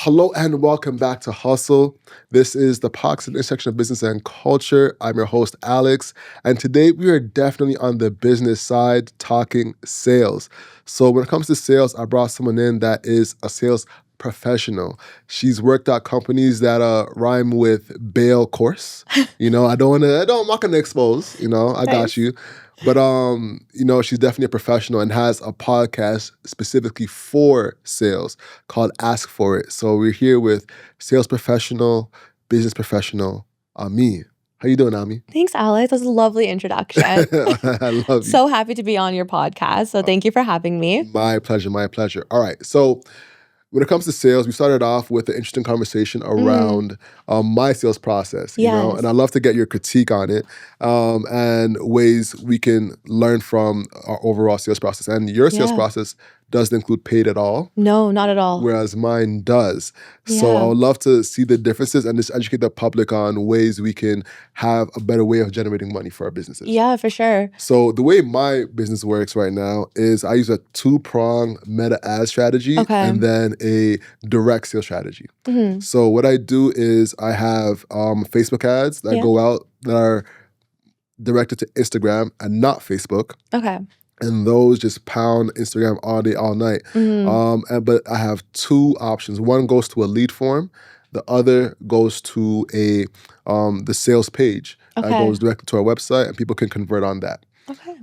Hello and welcome back to Hustle. This is the Pox intersection of business and culture. I'm your host, Alex, and today we are definitely on the business side talking sales. So when it comes to sales, I brought someone in that is a sales professional. She's worked at companies that rhyme with bail course. I'm not gonna expose, I got Nice. you. But she's definitely a professional and has a podcast specifically for sales called Ask For It. So we're here with sales professional, business professional, Ami. How you doing, Ami? Thanks, Alex. That was a lovely introduction. I love you. So happy to be on your podcast. So thank you for having me. My pleasure, my pleasure. All right, so when it comes to sales, we started off with an interesting conversation around my sales process, Yes. and I'd love to get your critique on it and ways we can learn from our overall sales process. And your sales Yeah. process doesn't include paid at all, No, not at all. whereas mine does. So Yeah. I would love to see the differences and just educate the public on ways we can have a better way of generating money for our businesses. Yeah, for sure. So the way my business works right now is I use a two-prong meta ad strategy Okay. and then a direct sales strategy. Mhm. So what I do is I have Facebook ads that Yeah. go out that are directed to Instagram and not Facebook. Okay. And those just pound Instagram all day, all night. Mhm. But I have two options. One goes to a lead form. The other goes to the sales page. Okay. That goes directly to our website, and people can convert on that. Okay.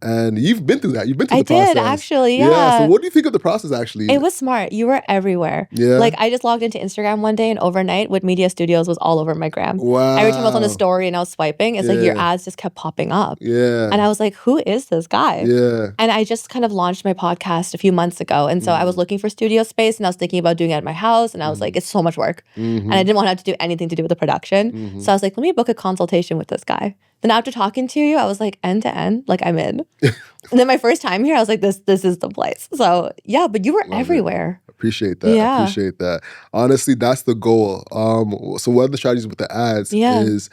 And you've been through that. You've been through I the process. did, actually, yeah. So what do you think of the process, actually? It was smart. You were everywhere. Yeah. Like, I just logged into Instagram one day and overnight, Wood Media Studios was all over my gram. Wow. Every time I was on a story and I was swiping, it's like your Yeah. ads just kept popping up. Yeah. And I was like, who is this guy? Yeah. And I just kind of launched my podcast a few months ago. And so I was looking for studio space and I was thinking about doing it at my house. And I was like, it's so much work. And I didn't want to have to do anything to do with the production. So I was like, let me book a consultation with this guy. Then after talking to you, I was like, end to end, like I'm in. And then my first time here, I was like, this is the place. So yeah, but you were Love it. everywhere. Appreciate that. Yeah. Appreciate that. Honestly, that's the goal. So one of the strategies with the ads Yeah. is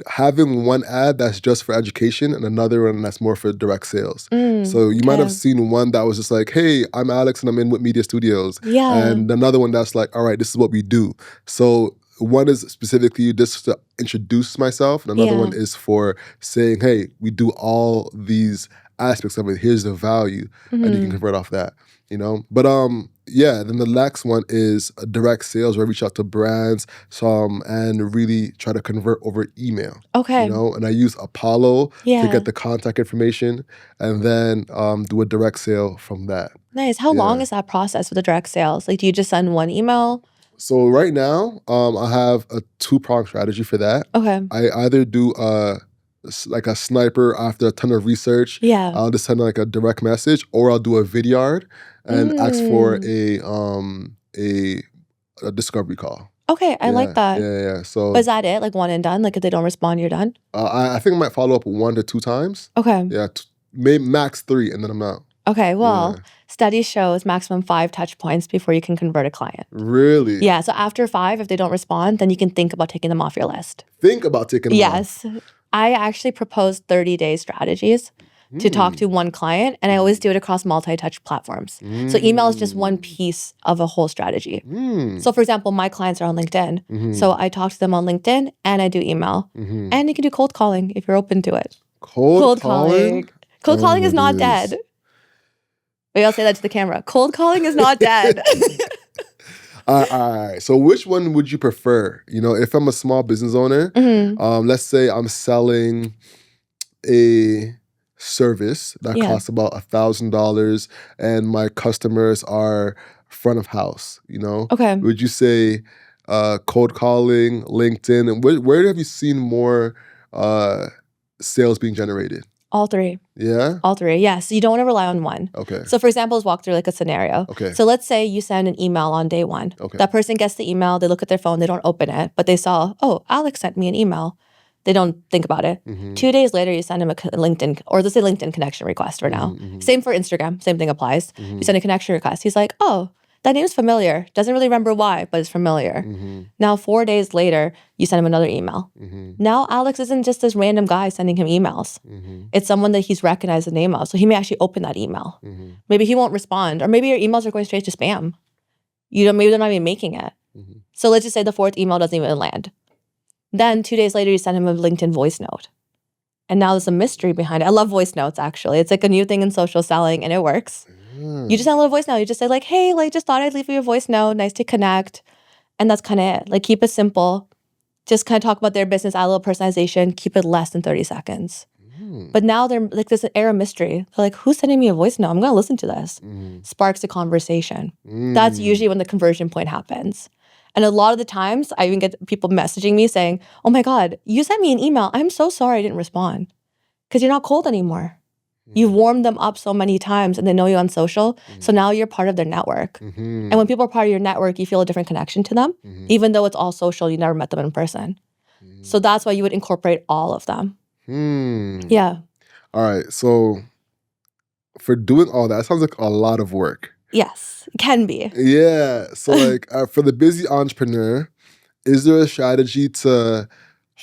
having one ad that's just for education and another one that's more for direct sales. So you might have okay. seen one that was just like, hey, I'm Alex and I'm in with Media Studios. Yeah. And another one that's like, all right, this is what we do. So one is specifically just to introduce myself, and another Yeah. one is for saying, hey, we do all these aspects of it. Here's the value, and you can convert off that. But then the next one is a direct sales where I reach out to brands and really try to convert over email. Okay. And I use Apollo to Yeah. get the contact information and then do a direct sale from that. Nice. How long Yeah. is that process with the direct sales? Like, do you just send one email? So right now, I have a two-pronged strategy for that. Okay. I either do like a sniper after a ton of research. Yeah. I'll just send like a direct message, or I'll do a vidyard and ask for a discovery call. Okay, I like that. Yeah. So But is that it? Like one and done? Like if they don't respond, you're done? I think I might follow up 1 to 2 times. Okay. Yeah, maybe max 3, and then I'm out. Okay, well, Yeah. study shows maximum 5 touch points before you can convert a client. Really? Yeah, so after 5, if they don't respond, then you can think about taking them off your list. Think about taking them off. Yes. I actually proposed 30-day strategies to talk to one client, and I always do it across multi-touch platforms. So email is just one piece of a whole strategy. So for example, my clients are on LinkedIn. So I talk to them on LinkedIn and I do email. And you can do cold calling if you're open to it. Cold calling? Cold Oh calling my is not goodness. dead. Wait, I'll say that to the camera. Cold calling is not dead. All right. So which one would you prefer? If I'm a small business owner, let's say I'm selling a service that Yeah. costs about $1,000 and my customers are front of house, Okay. Would you say cold calling, LinkedIn, and where have you seen more sales being generated? All three. Yeah? All three. Yeah. So you don't want to rely on one. Okay. So for example, let's walk through like a scenario. Okay. So let's say you send an email on day 1. Okay. That person gets the email, they look at their phone, they don't open it, but they saw, oh, Alex sent me an email. They don't think about it. 2 days later, you send him a LinkedIn, or let's say LinkedIn connection request for now. Same for Instagram, same thing applies. You send a connection request. He's like, oh, that name's familiar. Doesn't really remember why, but it's familiar. Now, 4 days later, you send him another email. Now, Alex isn't just this random guy sending him emails. It's someone that he's recognized the name of. So he may actually open that email. Maybe he won't respond, or maybe your emails are going straight to spam. maybe they're not even making it. So let's just say the 4th email doesn't even land. Then 2 days later, you send him a LinkedIn voice note. And now there's a mystery behind it. I love voice notes, actually. It's like a new thing in social selling, and it works. You just send a little voice note. You just say like, hey, like just thought I'd leave you a voice note. Nice to connect. And that's kind of it. Like keep it simple. Just kind of talk about their business, add a little personalization. Keep it less than 30 seconds. But now they're like, there's an air of mystery. They're like, who's sending me a voice note? I'm going to listen to this. Sparks a conversation. That's usually when the conversion point happens. And a lot of the times, I even get people messaging me saying, oh my God, you sent me an email. I'm so sorry I didn't respond. Because you're not cold anymore. You've warmed them up so many times and they know you on social. So now you're part of their network. And when people are part of your network, you feel a different connection to them. Even though it's all social, you never met them in person. So that's why you would incorporate all of them. Yeah. All right. So for doing all that, it sounds like a lot of work. Yes, it can be. Yeah. So like for the busy entrepreneur, is there a strategy to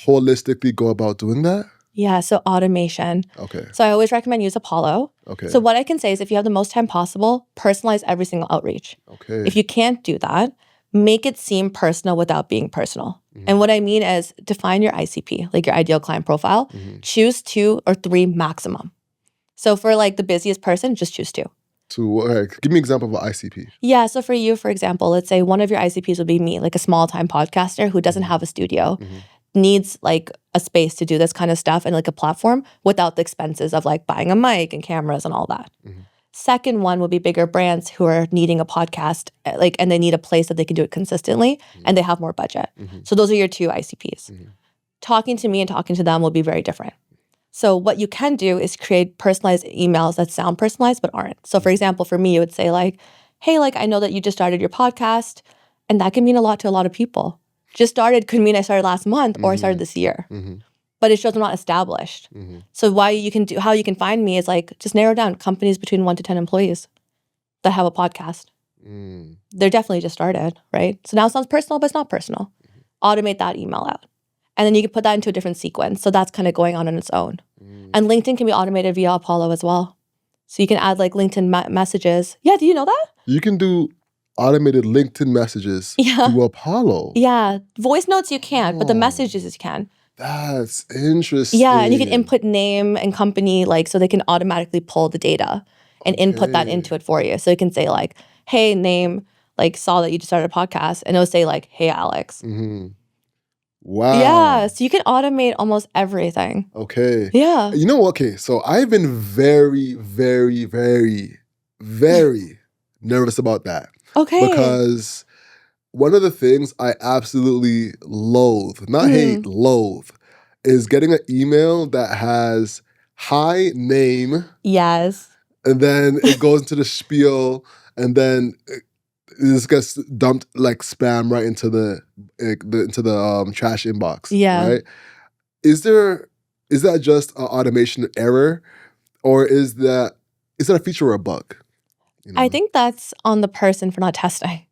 holistically go about doing that? Yeah, so automation. Okay. So I always recommend use Apollo. Okay. So what I can say is if you have the most time possible, personalize every single outreach. Okay. If you can't do that, make it seem personal without being personal. And what I mean is define your ICP, like your ideal client profile. Choose 2 or 3 maximum. So for like the busiest person, just choose 2. Give me an example of an ICP. Yeah, so for you, for example, let's say one of your ICPs would be me, like a small-time podcaster who doesn't have a studio, needs like a space to do this kind of stuff and like a platform without the expenses of like buying a mic and cameras and all that. Second one would be bigger brands who are needing a podcast, like, and they need a place that they can do it consistently and they have more budget. So those are your 2 ICPs. Talking to me and talking to them will be very different. So what you can do is create personalized emails that sound personalized but aren't. So for example, for me, you would say like, hey, like I know that you just started your podcast and that can mean a lot to a lot of people. Just started could mean I started last month or I started this year. But it shows I'm not established. So how you can find me is like just narrow down companies between 1 to 10 employees that have a podcast. They're definitely just started, right? So now it sounds personal, but it's not personal. Automate that email out. And then you can put that into a different sequence. So that's kind of going on its own. And LinkedIn can be automated via Apollo as well. So you can add like LinkedIn messages. Yeah, do you know that? You can do automated LinkedIn messages through Apollo. Yeah, voice notes you can't, but the messages you can. That's interesting. Yeah, and you can input name and company, like, so they can automatically pull the data and input that into it for you. So you can say like, hey, name, like, saw that you just started a podcast, and it'll say like, hey, Alex. Wow. Yeah, so you can automate almost everything. Okay. Yeah. You know what? Okay, so I've been very, very, very, very nervous about that. Okay. Because one of the things I absolutely loathe, not hate, loathe, is getting an email that has hi name. Yes. And then it goes into the spiel, and then this gets dumped like spam right into the trash inbox. Yeah. Right? Is that just an automation error, or is that a feature or a bug? You know? I think that's on the person for not testing.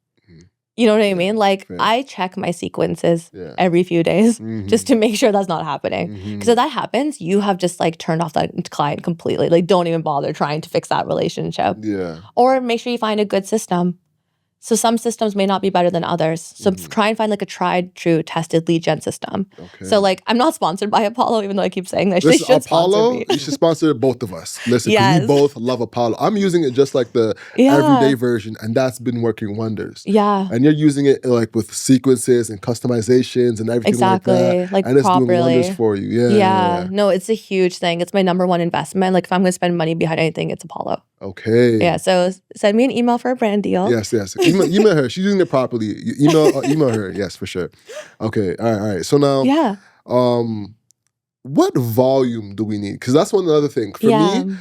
You know what I mean? Like, I check my sequences every few days just to make sure that's not happening. Because if that happens, you have just like turned off that client completely. Like, don't even bother trying to fix that relationship. Yeah. Or make sure you find a good system. So some systems may not be better than others. So try and find like a tried, true, tested lead gen system. Okay. So like, I'm not sponsored by Apollo, even though I keep saying that. They should sponsor me. You should sponsor both of us. Listen, yes. We both love Apollo. I'm using it just like the everyday version, and that's been working wonders. Yeah. And you're using it like with sequences and customizations and everything like that. Like and properly. It's doing wonders for you. Yeah. No, it's a huge thing. It's my #1 investment. Like if I'm going to spend money behind anything, it's Apollo. Okay. Yeah. So send me an email for a brand deal. Yes. Email her. She's using it properly. Email her. Yes, for sure. Okay. All right. So now, what volume do we need? Because that's one other thing. For me,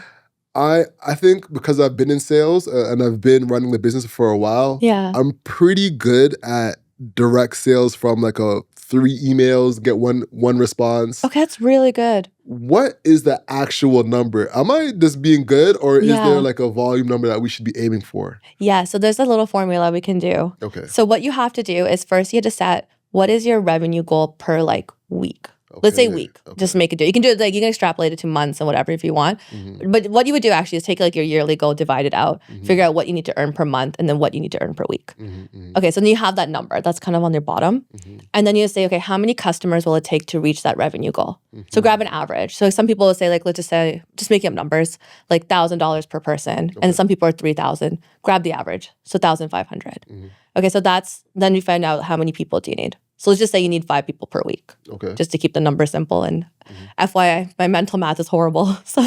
I think because I've been in sales and I've been running the business for a while, I'm pretty good at direct sales from like 3 emails, get one response. Okay, that's really good. What is the actual number? Am I just being good, or is there like a volume number that we should be aiming for? Yeah, so there's a little formula we can do. Okay. So what you have to do is first you have to set what is your revenue goal per like week. Let's say Okay, week. okay. Just make it do. You can do it like you can extrapolate it to months and whatever if you want. But what you would do actually is take like your yearly goal, divide it out, figure out what you need to earn per month, and then what you need to earn per week. Okay, so then you have that number. That's kind of on your bottom. And then you say, okay, how many customers will it take to reach that revenue goal? So grab an average. So some people will say, like, let's just say, just making up numbers, like $1,000 per person. And some people are 3,000. Grab the average. So 1,500. Okay, so then you find out how many people do you need. So let's just say you need 5 people per week. Okay. Just to keep the number simple. And FYI, my mental math is horrible. So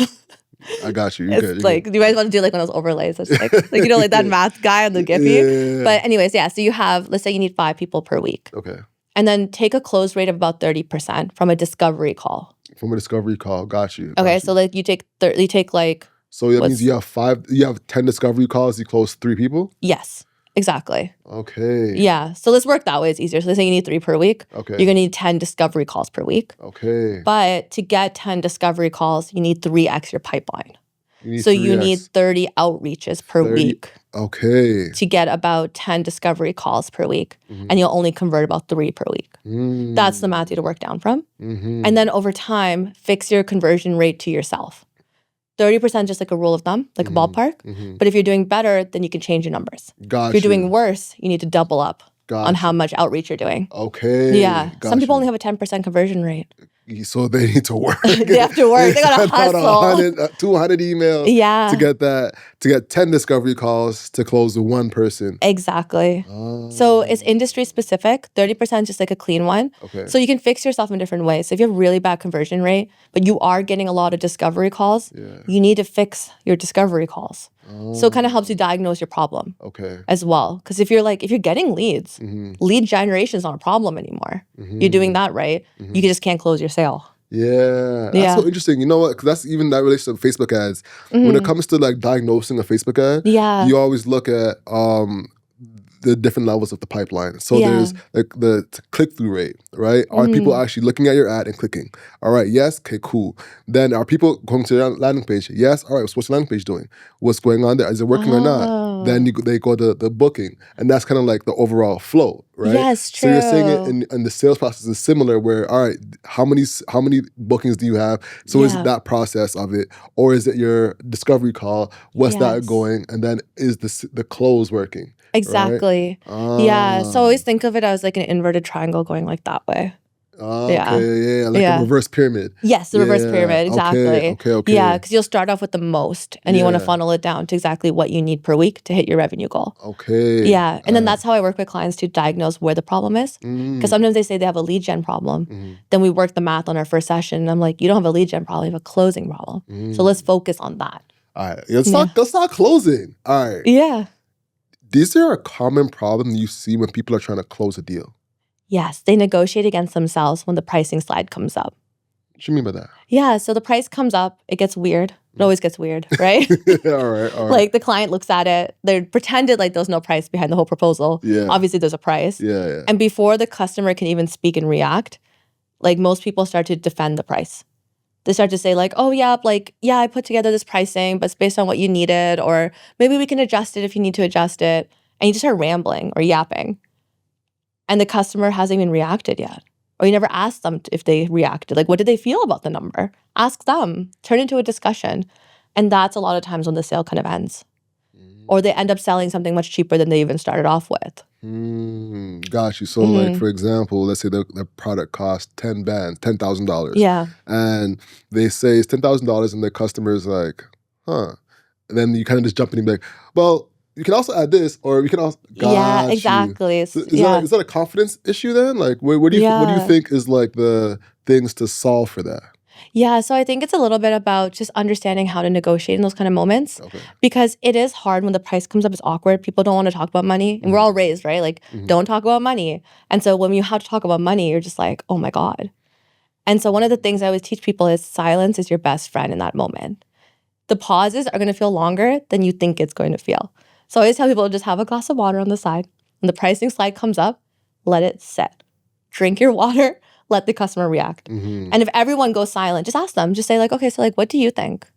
I got you. You're it's good. like, you guys want to do like one of those overlays. It's like like that math guy on the Giphy. Yeah. But anyways, yeah. So you have, let's say you need 5 people per week. Okay. And then take a close rate of about 30% from a discovery call. From a discovery call. Got you. Okay, so like you take like, So that means you have 10 discovery calls, you close 3 people? yes, exactly. Okay. Yeah, so let's work that way. It's easier. So let's say you need 3 per week. Okay. You're gonna need 10 discovery calls per week. Okay. But to get 10 discovery calls, you need 3x your pipeline. You So you 3x. need 30 outreaches per 30 week Okay. to get about 10 discovery calls per week. And you'll only convert about 3 per week. That's the math you to work down from. And then over time, fix your conversion rate to yourself. 30% just like a rule of thumb, like a ballpark. But if you're doing better, then you can change your numbers. Got If you're doing worse, you need to double up on how much outreach you're doing. Okay. Yeah. Got Some people you. only have a 10% conversion rate. So they need to work. They have to work. They gotta send out hustle. 200 emails Yeah. to get 10 discovery calls to close the 1 person. Exactly. Oh, So it's industry specific. 30% is just like a clean one. okay. So you can fix yourself in different ways. So if you have really bad conversion rate, but you are getting a lot of discovery calls, Yeah. you need to fix your discovery calls. So it kind of helps you diagnose your problem Okay. as well. Because if you're getting leads, lead generation is not a problem anymore. You're doing that right. You just can't close your sale. Yeah, that's Yeah. so interesting. You know what? Because that's even that relates to Facebook ads. When it comes to like diagnosing a Facebook ad, Yeah. you always look at the different levels of the pipeline. So Yeah. there's like the click-through rate, right? Are people actually looking at your ad and clicking? All right, yes, okay, cool. Then are people going to your landing page? Yes, all right, so what's the landing page doing? What's going on there? Is it working or not? Then they go to the booking. And that's kind of like the overall flow, right? Yes, So you're saying true. it and the sales process is similar where, all right, how many bookings do you have? So is it Yeah. that process of it? Or is it your discovery call? What's that Yes. going? And then is the close working? Exactly. Yeah. So always think of it as like an inverted triangle going like that way. Yeah. Okay, yeah, like Yeah. a reverse pyramid. Yes, the reverse Yeah, pyramid. Exactly. okay. Yeah, because you'll start off with the most and you want to Yeah. funnel it down to exactly what you need per week to hit your revenue goal. Okay. Yeah. And then that's how I work with clients to diagnose where the problem is. Because sometimes they say they have a lead gen problem. Then we work the math on our first session. And I'm like, you don't have a lead gen problem, you have a closing problem. So let's focus on that. All right, let's start closing. All right. Yeah. Is there a common problem you see when people are trying to close a deal? Yes. They negotiate against themselves when the pricing slide comes up. What you mean by that? Yeah. So the price comes up, it gets weird. It always gets weird, right? all right. Like the client looks at it, they're pretended like there's no price behind the whole proposal. Yeah. Obviously, there's a price. Yeah. And before the customer can even speak and react, like most people start to defend the price. They start to say like, oh yeah, I put together this pricing, but it's based on what you needed, or maybe we can adjust it if you need to adjust it. And you just start rambling or yapping. And the customer hasn't even reacted yet. Or you never asked them if they reacted. Like, what did they feel about the number? Ask them. Turn it into a discussion. And that's a lot of times when the sale kind of ends. Or they end up selling something much cheaper than they even started off with. Got you. So, like, for example, let's say the product costs $10,000. Yeah. And they say it's $10,000 and the customer's like, huh. And then you kind of just jump in and be like, well, you can also add this, or we can also. Yeah, Got exactly. you. So is that a confidence issue then? Like, what do you think is like the things to solve for that? Yeah, so I think it's a little bit about just understanding how to negotiate in those kind of moments. Okay. Because it is hard when the price comes up, it's awkward. People don't want to talk about money. And we're all raised, right? Like, don't talk about money. And so when you have to talk about money, you're just like, oh my God. And so one of the things I always teach people is silence is your best friend in that moment. The pauses are going to feel longer than you think it's going to feel. So I always tell people just have a glass of water on the side. When the pricing slide comes up, let it sit. Drink your water, let the customer react. And if everyone goes silent, just ask them. Just say like, okay, so like, what do you think?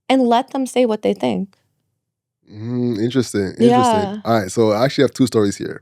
And let them say what they think. Interesting. Yeah. All right, so I actually have 2 stories here.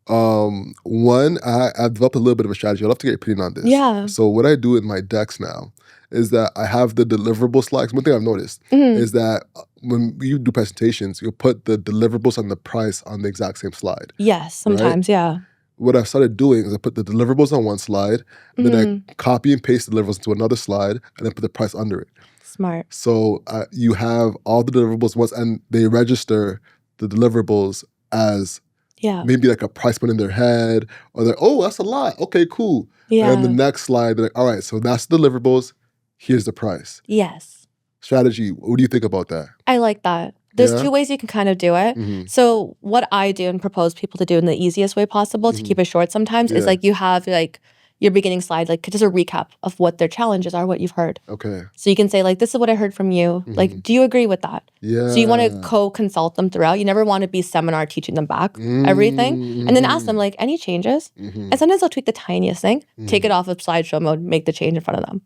One, I've developed a little bit of a strategy. I'd love to get your opinion on this. Yeah. So what I do in my decks now is that I have the deliverable slides. One thing I've noticed is that when you do presentations, you'll put the deliverables and the price on the exact same slide. Yes, sometimes, yeah. What I've started doing is I put the deliverables on one slide, and then I copy and paste the deliverables into another slide, and then put the price under it. Smart. So you have all the deliverables once, and they register the deliverables as maybe like a price point in their head, or they're, oh, that's a lot. Okay, cool. Yeah. And then the next slide, they're like, all right, so that's deliverables. Here's the price. Yes. Strategy. What do you think about that? I like that. There's two ways you can kind of do it. So what I do and propose people to do in the easiest way possible to keep it short sometimes is like you have like your beginning slide, like just a recap of what their challenges are, what you've heard. Okay. So you can say like, this is what I heard from you. Like, do you agree with that? Yeah. So you want to co-consult them throughout. You never want to be seminar teaching them back everything. And then ask them like, any changes? And sometimes they'll tweak the tiniest thing, take it off of slideshow mode, make the change in front of them.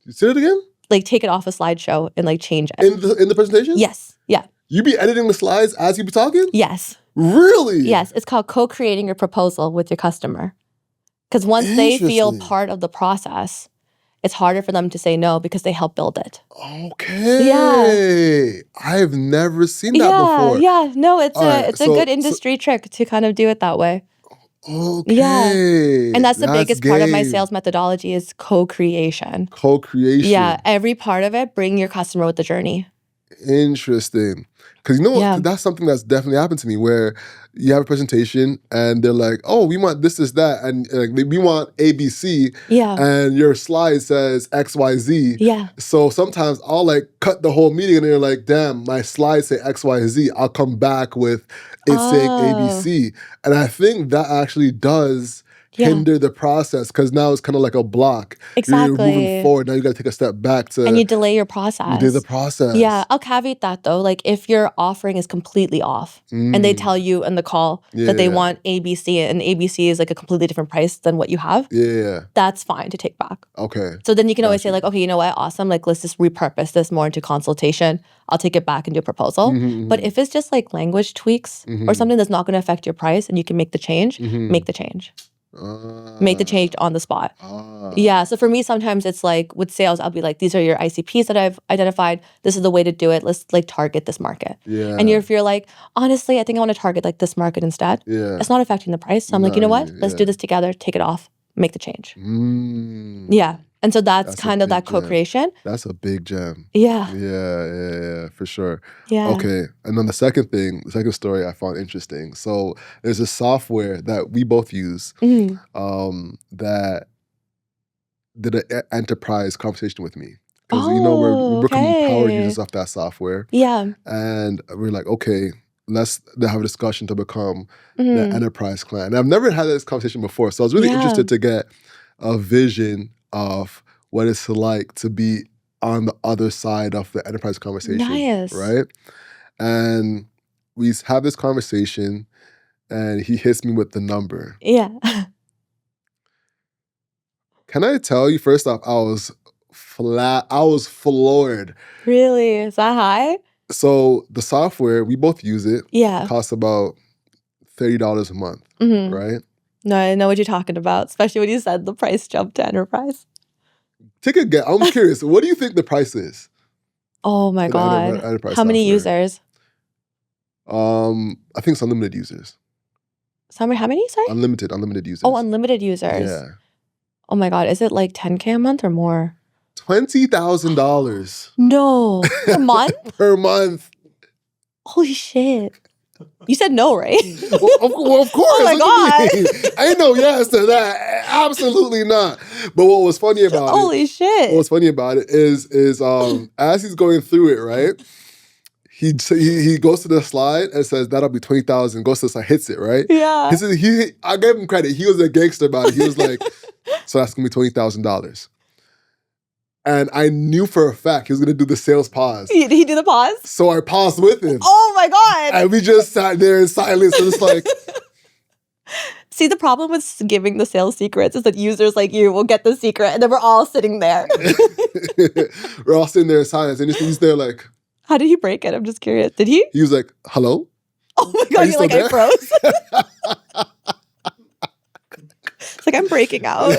Say it again? Like take it off a slideshow and like change it. In the presentation? Yes. Yeah. You be editing the slides as you be talking? Yes. Really? Yes. It's called co-creating your proposal with your customer. Because once they feel part of the process, it's harder for them to say no because they help build it. Okay. Yeah. I've never seen that before. Yeah. No, it's a good industry trick to kind of do it that way. Okay. Yeah. And that's the biggest part of my sales methodology is co-creation. Co-creation. Yeah. Every part of it, bring your customer with the journey. Interesting. Because you know what? That's something that's definitely happened to me where you have a presentation and they're like, oh, we want this, that. And we want ABC. Yeah. And your slide says XYZ. Yeah. So sometimes I'll like cut the whole meeting and they're like, damn, my slides say XYZ. I'll come back with it saying ABC. And I think that actually does hinder the process because now it's kind of like a block. Exactly. You're moving forward. Now you got to take a step back to... And you delay your process. You delay the process. Yeah. I'll caveat that though. Like if your offering is completely off and they tell you in the call that they want ABC and ABC is like a completely different price than what you have. Yeah. That's fine to take back. Okay. So then you can always say like, okay, you know what? Awesome. Like let's just repurpose this more into consultation. I'll take it back and do a proposal. But if it's just like language tweaks or something that's not going to affect your price and you can make the change, make the change. Make the change on the spot. Yeah. So for me, sometimes it's like with sales, I'll be like, these are your ICPs that I've identified. This is the way to do it. Let's like target this market. Yeah. And if you're like, honestly, I think I want to target like this market instead. Yeah. It's not affecting the price. So I'm like, you know what? Let's do this together. Take it off. Make the change. Yeah. And so that's kind of that co-creation. That's a big gem. Yeah. Yeah, for sure. Yeah. Okay. And then the second story I found interesting. So there's a software that we both use that did an enterprise conversation with me. Because, we're becoming power users of that software. Yeah. And we're like, okay, let's have a discussion to become the enterprise client. And I've never had this conversation before. So I was really interested to get a vision of what it's like to be on the other side of the enterprise conversation. Nice. Right? And we have this conversation and he hits me with the number. Yeah. Can I tell you, first off, I was floored. Really? Is that high? So the software, we both use it. Yeah. It costs about $30 a month, right? No, I know what you're talking about, especially when you said the price jumped to enterprise. Take a guess. I'm curious. What do you think the price is? Oh my God. How many users? I think it's unlimited users. How many, sorry? Unlimited users. Oh, unlimited users. Yeah. Oh my God. Is it like $10K a month or more? $20,000. No. Per month? Per month. Holy shit. You said no, right? Well, of course. Oh my God. I ain't no yes to that. Absolutely not. But what was funny about Holy shit. What was funny about it is as he's going through it, right? He goes to the slide and says, that'll be 20,000. Goes to the slide, hits it, right? Yeah. I gave him credit. He was a gangster about it. He was like, so that's going to be $20,000. And I knew for a fact he was going to do the sales pause. Did he do the pause? So I paused with him. Oh my God. And we just sat there in silence. And it's like... See, the problem with giving the sales secrets is that users like you will get the secret and then we're all sitting there. We're all sitting there in silence. And he's there like... How did he break it? I'm just curious. Did he? He was like, hello? Oh my God, you're like, I froze. It's like, I'm breaking out.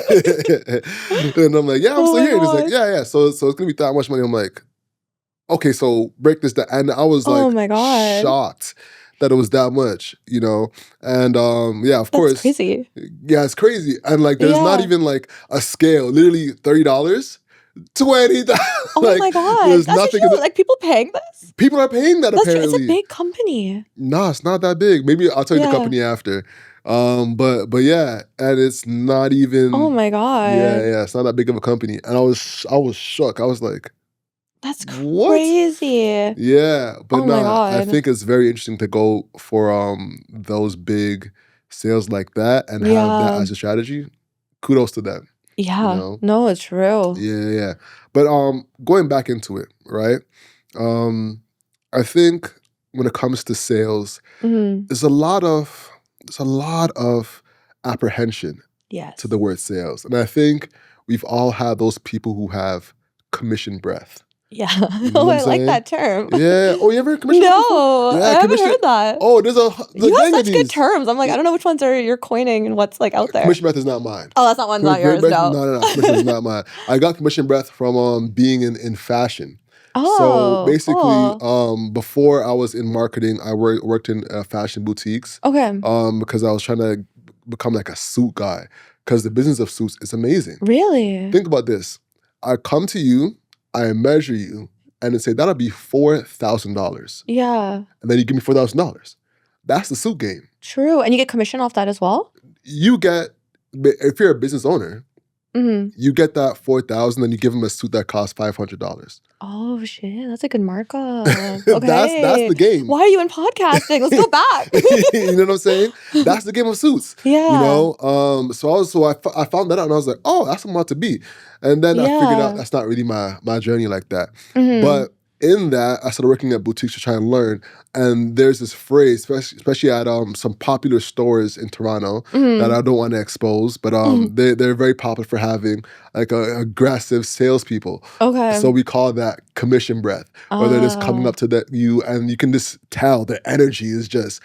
And I'm like, yeah, I'm Oh still my here. And he's like, God. yeah. So it's gonna be that much money. I'm like, okay, so break this down. And I was Oh like my God. shocked that it was that much, you know? And yeah, of That's course. crazy. Yeah, it's crazy. And like there's not Yeah. even like a scale, literally $30, $20. Oh Like my God. there's That's nothing huge. Like, people paying this? people are paying that That's true. It's a apparently. big company. Nah, it's not that big. Maybe I'll tell you the Yeah. company after. But yeah, and it's not even Oh my God. yeah, it's not that big of a company. And I was shook. I was like, That's what? crazy. Yeah, but Oh my nah, I God. think it's very interesting to go for those big sales like that and have that Yeah. as a strategy. Kudos to them, you Yeah. know? No, it's true. Yeah. But going back into it, right? I think when it comes to sales, Mhm. there's a lot of apprehension Yes. to the word sales. And I think we've all had those people who have commission breath. Yeah. You know Oh, what I I'm like saying? that term. Yeah. Oh, you ever heard commission breath before? No, Yeah, I haven't commission- heard that. Oh, there's You have gang of such good these. terms. I'm like, I don't know which ones are you're coining and what's like out there. Commission breath is not mine. Oh, that's not one, not yours. No. No. Commission is not mine. I got commission breath from being in fashion. Oh, So basically, cool. before I was in marketing, I worked in fashion boutiques. Okay. Because I was trying to become like a suit guy. Because the business of suits is amazing. Really? Think about this. I come to you, I measure you, and then say that'll be $4,000. Yeah. And then you give me $4,000. That's the suit game. True. And you get commission off that as well? You get, if you're a business owner, Mm-hmm. you get that $4,000, and you give them a suit that costs $500. Oh shit, that's a good markup. Okay. That's the game. Why are you in podcasting? Let's go back. You know what I'm saying? That's the game of suits. Yeah. You know, so I found that out, and I was like, oh, that's what I'm about to be. And then I figured out Yeah. that's not really my journey like that. Mhm. But in that, I started working at boutiques to try and learn. And there's this phrase, especially at some popular stores in Toronto Mhm. that I don't want to expose, but they're very popular for having like aggressive salespeople. Okay. So we call that commission breath, where they're just coming Oh. up to you, and you can just tell the energy is just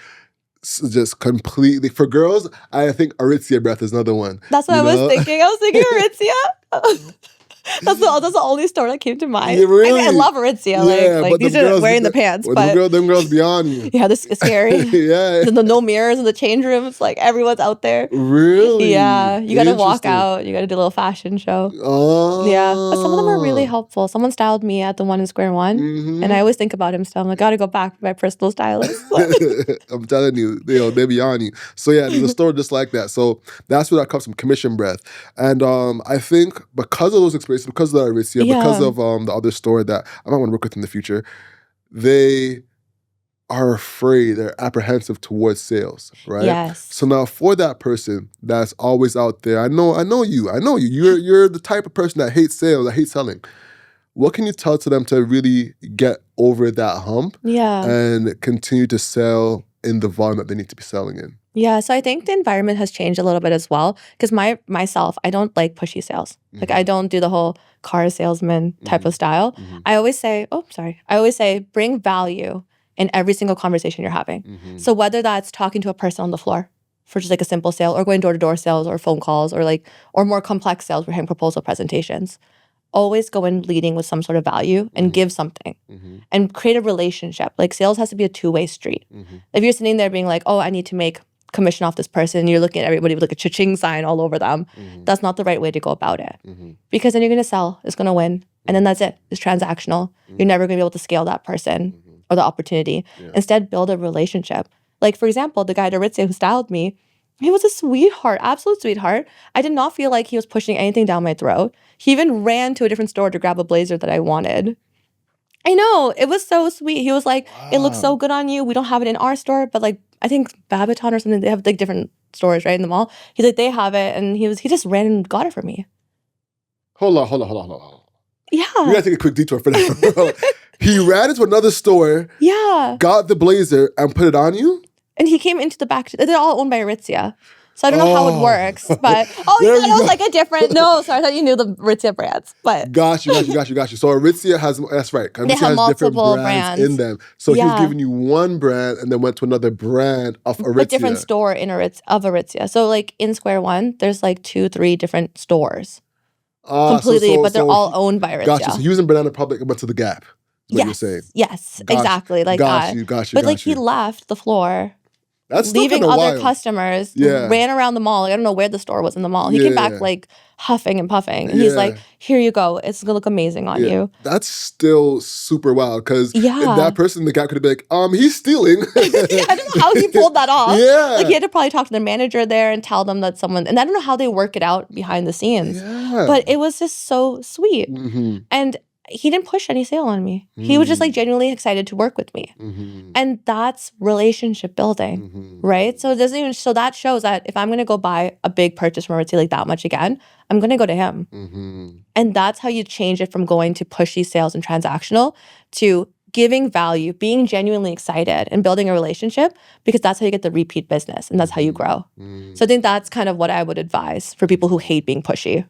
completely. For girls, I think Aritzia breath is another one. That's what you I was know? thinking. I was thinking Aritzia. That's the only store that came to mind. Yeah, really? I love Aritzia. Like but these them are girls- wearing the pants, well, but them girls beyond you. yeah, this is scary. Yeah, The no mirrors in the change rooms. Like everyone's out there. really. Yeah, you gotta walk Interesting. out. You gotta do a little fashion show. Oh, Yeah, but some of them are really helpful. Someone styled me at the one in Square One, Mhm. and I always think about him still. I'm like, gotta go back to my personal stylist. I'm telling you, they're beyond you. So yeah, there's a store just like that. So that's where that comes from, commission breath. And I think because of those experiences, because of the Aritzia, because Yeah. of the other store that I might want to work with in the future, they are afraid, they're apprehensive towards sales, right? Yes. So now for that person that's always out there, I know you. You're the type of person that hates sales, that hates selling. What can you tell to them to really get over that hump Yeah. and continue to sell in the volume that they need to be selling in? Yeah, so I think the environment has changed a little bit as well. Because myself, I don't like pushy sales. Like I don't do the whole car salesman type of style. Mhm. I always say, bring value in every single conversation you're having. So whether that's talking to a person on the floor for just like a simple sale, or going door-to-door sales, or phone calls, or more complex sales, we're having proposal presentations. Always go in leading with some sort of value and give something and create a relationship. Like sales has to be a two-way street. If you're sitting there being like, oh, I need to make commission off this person, and you're looking at everybody with like a cha-ching sign all over them, that's not the right way to go about it. Because then you're gonna sell, it's gonna win, and then that's it. It's transactional. You're never gonna be able to scale that person or the opportunity. Yeah. Instead, build a relationship. Like for example, the guy at Aritzia who styled me, he was a sweetheart, absolute sweetheart. I did not feel like he was pushing anything down my throat. He even ran to a different store to grab a blazer that I wanted. I know, it was so sweet. He was like, it looks so good on you. We don't have it in our store, but like, I think Babaton or something, they have like different stores, right, in the mall. He's like, they have it. And he just ran and got it for me. Hold on. Yeah. We gotta take a quick detour for that. He ran into another store, Yeah. got the blazer, and put it on you? And he came into the back. They're all owned by Aritzia. So I don't know how it works, but you thought There it we was go. like a different. No, sorry, I thought you knew the Aritzia brands, but Got you. So Aritzia has, that's right. they Aritzia have has different multiple brands in brands. them. So he was Yeah. giving you one brand and then went to another brand of Aritzia. But different store in Aritzia. So like in Square One, there's like 2-3 different stores completely, but they're all owned by Aritzia. Gotcha. So he was in Banana Republic and went to the Gap. Is what you're saying. Yes, Gotcha. exactly like that. Got you. But like he left the floor. That's still leaving kinda other wild. customers, Yeah. ran around the mall. Like, I don't know where the store was in the mall. He came back like huffing and puffing. And he's like, here you go. It's gonna look amazing on you. That's still super wild because Yeah. that person in the Gap could have been like, he's stealing. I don't know how he pulled that off. Yeah. Like he had to probably talk to their manager there and tell them that someone, and I don't know how they work it out behind the scenes. Yeah. But it was just so sweet. And he didn't push any sale on me. He was just like genuinely excited to work with me. And that's relationship building, right? So it doesn't even, so that shows that if I'm gonna go buy a big purchase from Aritzia like that much again, I'm gonna go to him. And that's how you change it from going to pushy sales and transactional to giving value, being genuinely excited and building a relationship, because that's how you get the repeat business and that's how you grow. So I think that's kind of what I would advise for people who hate being pushy.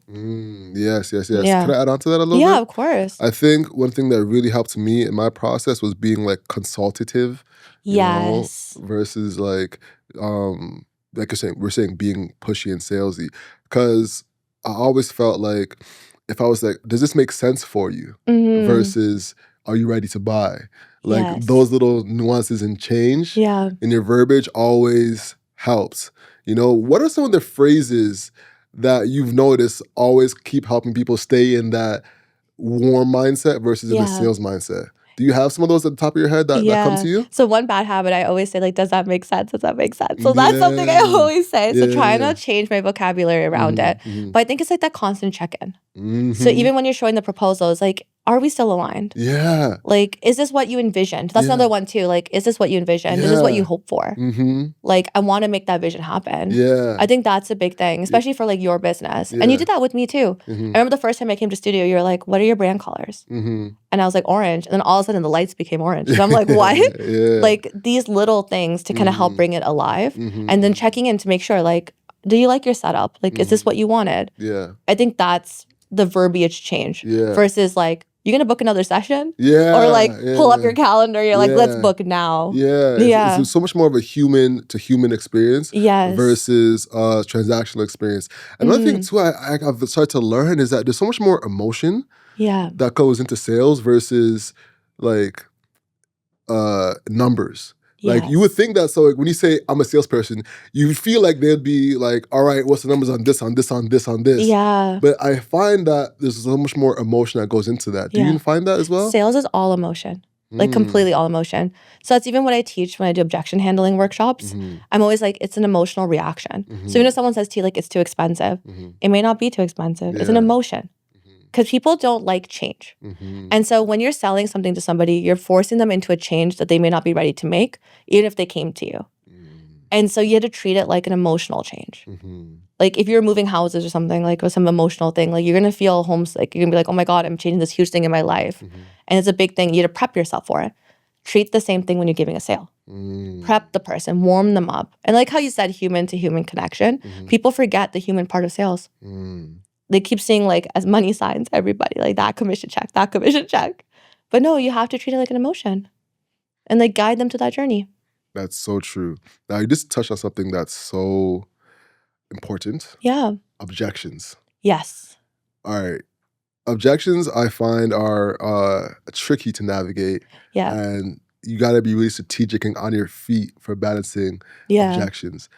Yes. Yeah. Can I add on to that a little bit? Yeah, of course. I think one thing that really helped me in my process was being like consultative. you know, Yes. versus like you're saying, we're saying being pushy and salesy. Because I always felt like if I was like, does this make sense for you? Mhm. Versus are you ready to buy? Like Yes. those little nuances and change Yeah. in your verbiage always helps. You know, what are some of the phrases that you've noticed always keep helping people stay in that warm mindset versus in the Yeah. sales mindset? Do you have some of those at the top of your head that come to you? So one bad habit I always say, like, does that make sense? Does that make sense? So that's something I Yeah. always say. So trying Yeah. to change my vocabulary around it. But I think it's like that constant check-in. So Mhm. even when you're showing the proposals, like, are we still aligned? Yeah. Like, is this what you envisioned? That's Yeah. another one too. Like, is this what you envisioned? Is this what Yeah. you hope for? Mm-hmm. Like, I want to make that vision happen. Yeah. I think that's a big thing, especially for like your business. And Yeah. you did that with me too. Mhm. I remember the first time I came to studio, you were like, what are your brand colors? Mm-hmm. And I was like, orange. And then all of a sudden the lights became orange. And I'm like, what? Yeah. Like these little things to kind of help Mhm. bring it alive. Mhm. And then checking in to make sure, like, do you like your setup? Like, is this what you wanted? Yeah. I think that's the verbiage change Yeah. versus like, you gonna book another session? Yeah. Or like pull up yeah. your calendar. You're like, let's Yeah. book now. Yeah. Yeah. It's so much more of a human to human experience Yes. versus transactional experience. Another thing Mhm. too I've started to learn is that there's so much more emotion Yeah. that goes into sales versus like numbers. Like you would Yes. think that, so like when you say I'm a salesperson, you feel like they'd be like, all right, what's the numbers on this, on this, on this, on this? Yeah. But I find that there's so much more emotion that goes into that. Do Yeah. you find that as well? Sales is all emotion. Like Mm. completely all emotion. So that's even what I teach when I do objection handling workshops. Mhm. I'm always like, it's an emotional reaction. Mhm. So even if someone says to you, like, it's too expensive, Mhm. it may not be too expensive. It's an Yeah. emotion. Because people don't like change. Mhm. And so when you're selling something to somebody, you're forcing them into a change that they may not be ready to make, even if they came to you. And so you have to treat it like an emotional change. Mhm. Like if you're moving houses or something, like or some emotional thing, like you're gonna feel homesick. You're gonna be like, oh my God, I'm changing this huge thing in my life. And it's a big thing. You have to prep yourself for it. Treat the same thing when you're giving a sale. Mm. Prep the person, warm them up. And like how you said, human to human connection, people forget the human part of sales. Mm. They keep seeing like as money signs, everybody, like that commission check, that commission check. But no, you have to treat it like an emotion and like guide them to that journey. That's so true. Now you just touched on something that's so important. Yeah. Objections. Yes. All right. Objections I find are tricky to navigate, Yeah. and you got to be really strategic and on your feet for balancing Yeah. objections.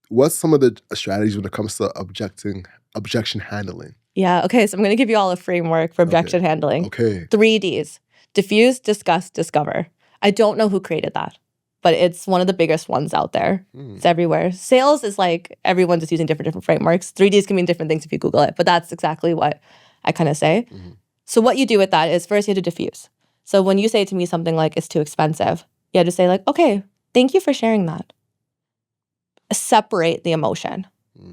What's some of the strategies when it comes to objection handling? Yeah. Okay. So I'm going to give you all a framework for objection handling. Okay. 3 Ds: diffuse, discuss, discover. I don't know who created that, but it's one of the biggest ones out there. Mm. It's everywhere. Sales is like everyone's just using different frameworks. 3 Ds can mean different things if you Google it, but that's exactly what I kind of say. So what you do with that is first you have to diffuse. So when you say to me something like it's too expensive, you have to say like, okay, thank you for sharing that. Separate the emotion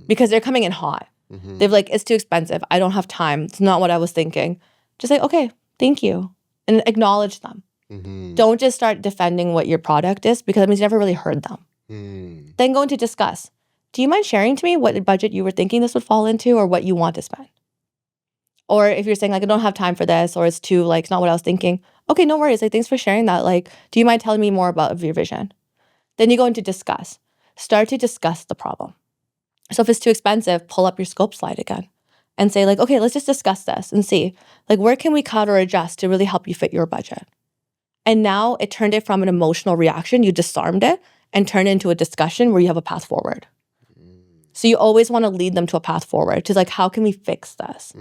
because they're coming in hot. Mhm. They're like, it's too expensive. I don't have time. It's not what I was thinking. Just say, okay, thank you. And acknowledge them. Mhm. Don't just start defending what your product is because that means you never really heard them. Mm. Then go into discuss. do you mind sharing to me what budget you were thinking this would fall into or what you want to spend? Or if you're saying like, I don't have time for this, or it's too like, it's not what I was thinking. Okay, no worries. Like, thanks for sharing that. Like, do you mind telling me more about your vision? Then you go into discuss. Start to discuss the problem. So if it's too expensive, pull up your scope slide again and say like, okay, let's just discuss this and see like, where can we cut or adjust to really help you fit your budget? And now it turned it from an emotional reaction. You disarmed it and turned it into a discussion where you have a path forward. So you always want to lead them to a path forward to like, how can we fix this?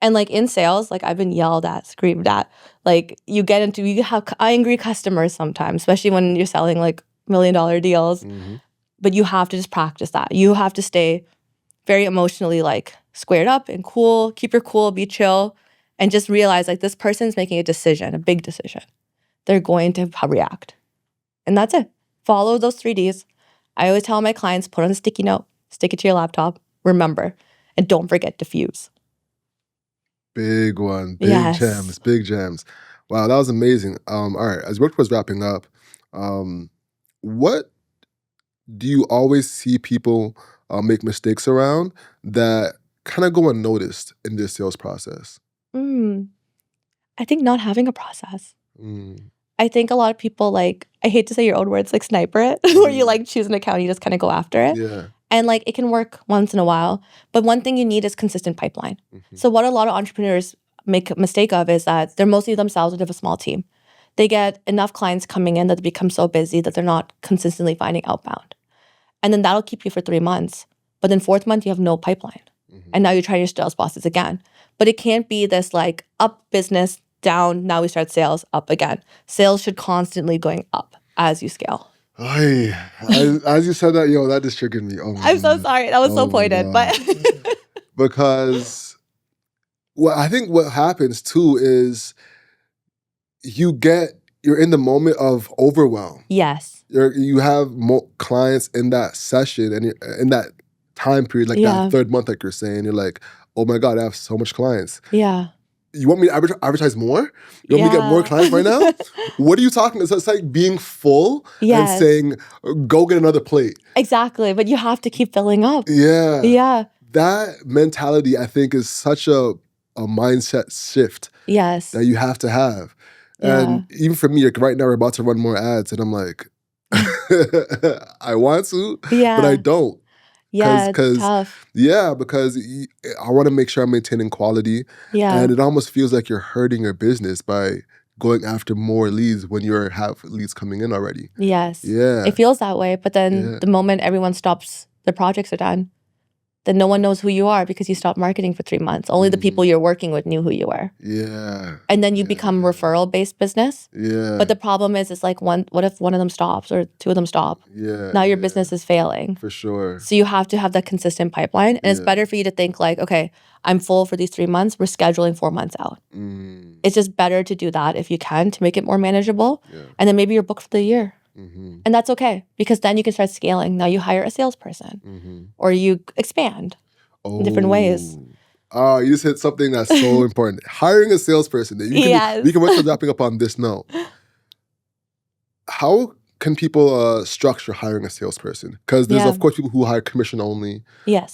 And like in sales, like I've been yelled at, screamed at, like you have angry customers sometimes, especially when you're selling like $1 million deals. But you have to just practice that. You have to stay very emotionally like squared up and cool, keep your cool, be chill, and just realize like this person's making a decision, a big decision. They're going to react. And that's it. Follow those 3Ds. I always tell my clients, put on a sticky note, stick it to your laptop, remember, and don't forget diffuse. Big one. Big gems. Big gems. Wow, that was amazing. All right, as work was wrapping up, what do you always see people make mistakes around that kind of go unnoticed in this sales process? I think not having a process. I think a lot of people like, I hate to say your own words, like sniper it, where you like choose an account, you just kind of go after it. Yeah. And like it can work once in a while, but one thing you need is consistent pipeline. So what a lot of entrepreneurs make a mistake of is that they're mostly themselves with a small team. They get enough clients coming in that they become so busy that they're not consistently finding outbound. And then that'll keep you for 3 months. But then 4th month, you have no pipeline. And now you're trying your sales process again. But it can't be this like up business, down, now we start sales, up again. Sales should constantly going up as you scale. As you said that, that just triggered me. Oh, I'm so sorry. That was so pointed. But because I think what happens too is you're in the moment of overwhelm. Yes. You have more clients in that session and in that time period, like that 3rd month, like you're saying, you're like, oh my God, I have so much clients. Yeah. You want me to advertise more? You want me to get more clients right now? What are you talking about? It's like being full and saying, go get another plate. Exactly. But you have to keep filling up. Yeah. Yeah. That mentality, I think, is such a mindset shift. Yes. That you have to have. And even for me, like right now, we're about to run more ads, and I'm like, I want to, but I don't. Yeah, it's tough. Yeah, because I want to make sure I'm maintaining quality. Yeah. And it almost feels like you're hurting your business by going after more leads when you have leads coming in already. Yes. Yeah. It feels that way. But then the moment everyone stops, the projects are done. Then no one knows who you are because you stopped marketing for 3 months. Only the people you're working with knew who you were. Yeah. And then you become referral-based business. Yeah. But the problem is, it's like what if one of them stops or 2 of them stop? Yeah. Now your business is failing. For sure. So you have to have that consistent pipeline. And it's better for you to think like, okay, I'm full for these 3 months. We're scheduling 4 months out. It's just better to do that if you can to make it more manageable. Yeah. And then maybe you're booked for the year. And that's okay, because then you can start scaling. Now you hire a salesperson or you expand in different ways. Oh, you just hit something that's so important. Hiring a salesperson. We can work on wrapping up on this note. How can people structure hiring a salesperson? Because there's, of course, people who hire commission only. Yes.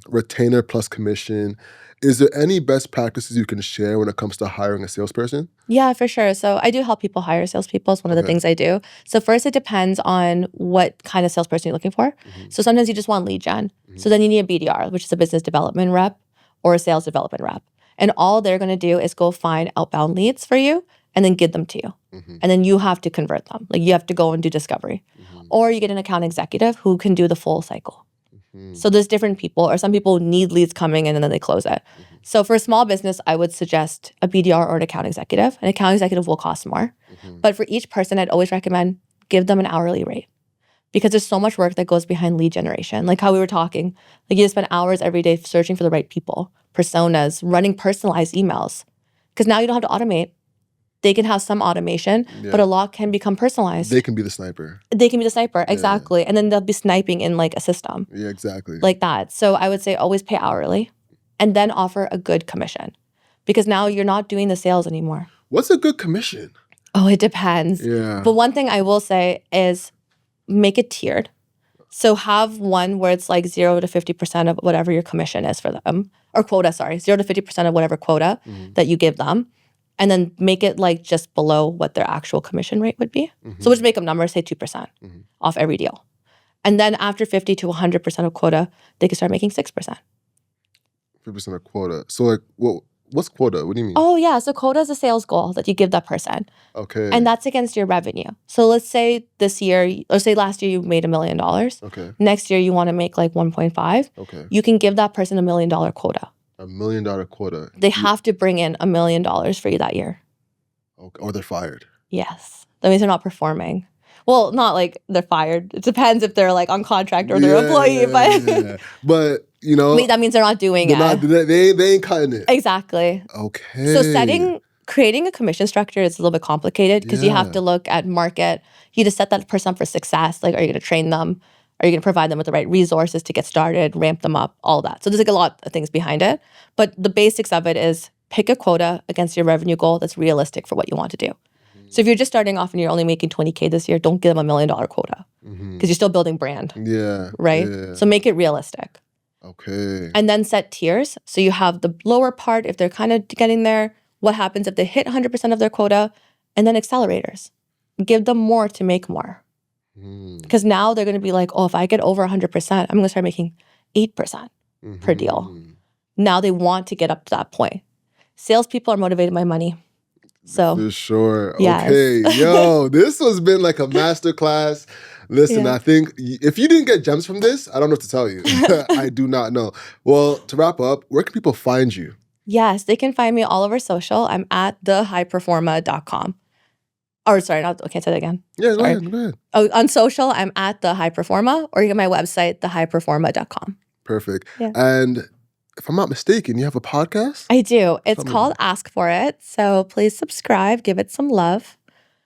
Retainer plus commission. Is there any best practices you can share when it comes to hiring a salesperson? Yeah, for sure. So I do help people hire salespeople. It's one of the things I do. So first, it depends on what kind of salesperson you're looking for. So sometimes you just want lead gen. So then you need a BDR, which is a business development rep, or a sales development rep. And all they're going to do is go find outbound leads for you and then give them to you. And then you have to convert them. Like you have to go and do discovery. Or you get an account executive who can do the full cycle. So there's different people, or some people need leads coming in and then they close it. So for a small business, I would suggest a BDR or an account executive. An account executive will cost more. But for each person, I'd always recommend give them an hourly rate, because there's so much work that goes behind lead generation. Like how we were talking, like you spend hours every day searching for the right people, personas, running personalized emails. Because now you don't have to automate. They can have some automation, but a lot can become personalized. They can be the sniper. They can be the sniper, exactly. And then they'll be sniping in like a system. Yeah, exactly. Like that. So I would say always pay hourly and then offer a good commission, because now you're not doing the sales anymore. What's a good commission? Oh, it depends. Yeah. But one thing I will say is make it tiered. So have one where it's like 0 to 50% of whatever your commission is for them, or quota, sorry, 0 to 50% of whatever quota that you give them. And then make it like just below what their actual commission rate would be. So we'll just make up numbers, say 2% off every deal. And then after 50 to 100% of quota, they can start making 6%. 50% of quota. So like, what's quota? What do you mean? Oh yeah, so quota is a sales goal that you give that person. Okay. And that's against your revenue. So let's say last year you made $1 million. Okay. Next year you want to make like 1.5. Okay. You can give that person $1 million quota. $1 million quota. They have to bring in $1 million for you that year. Okay. Or they're fired. Yes. That means they're not performing. Well, not like they're fired. It depends if they're like on contract or they're employee, but but you know, that means they're not doing it. They ain't cutting it. Exactly. Okay. So creating a commission structure is a little bit complicated because you have to look at market. You just set that person up for success. Like, are you going to train them? Are you going to provide them with the right resources to get started, ramp them up, all that. So there's like a lot of things behind it. But the basics of it is pick a quota against your revenue goal that's realistic for what you want to do. So if you're just starting off and you're only making $20K this year, don't give them $1 million quota because you're still building brand. Yeah. Right? Yeah. So make it realistic. Okay. And then set tiers. So you have the lower part if they're kind of getting there. What happens if they hit 100% of their quota? And then accelerators. Give them more to make more. Because now they're going to be like, oh, if I get over 100%, I'm going to start making 8% per deal. Now they want to get up to that point. Salespeople are motivated by money. So for sure. Yes. Okay. Yo, this has been like a masterclass. Listen, I think if you didn't get gems from this, I don't know what to tell you. I do not know. Well, to wrap up, where can people find you? Yes, they can find me all over social. I'm at thehighperforma.com. Or sorry, okay, say that again. Yeah, go ahead. Oh, on social, I'm at thehighperforma, or you get my website, thehighperforma.com. Perfect. Yeah. And if I'm not mistaken, you have a podcast? I do. It's called Ask For It. So please subscribe, give it some love.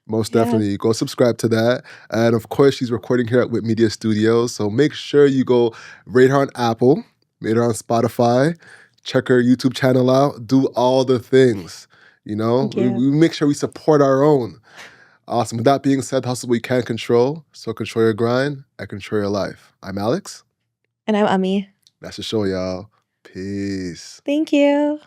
Most definitely. Go subscribe to that. And of course, she's recording here at Wit Media Studios. So make sure you go rate her on Apple, rate her on Spotify, check her YouTube channel out, do all the things. You know, we make sure we support our own. Awesome. With that being said, hustle what you can control. So control your grind and control your life. I'm Alex. And I'm Ami. That's the show, y'all. Peace. Thank you.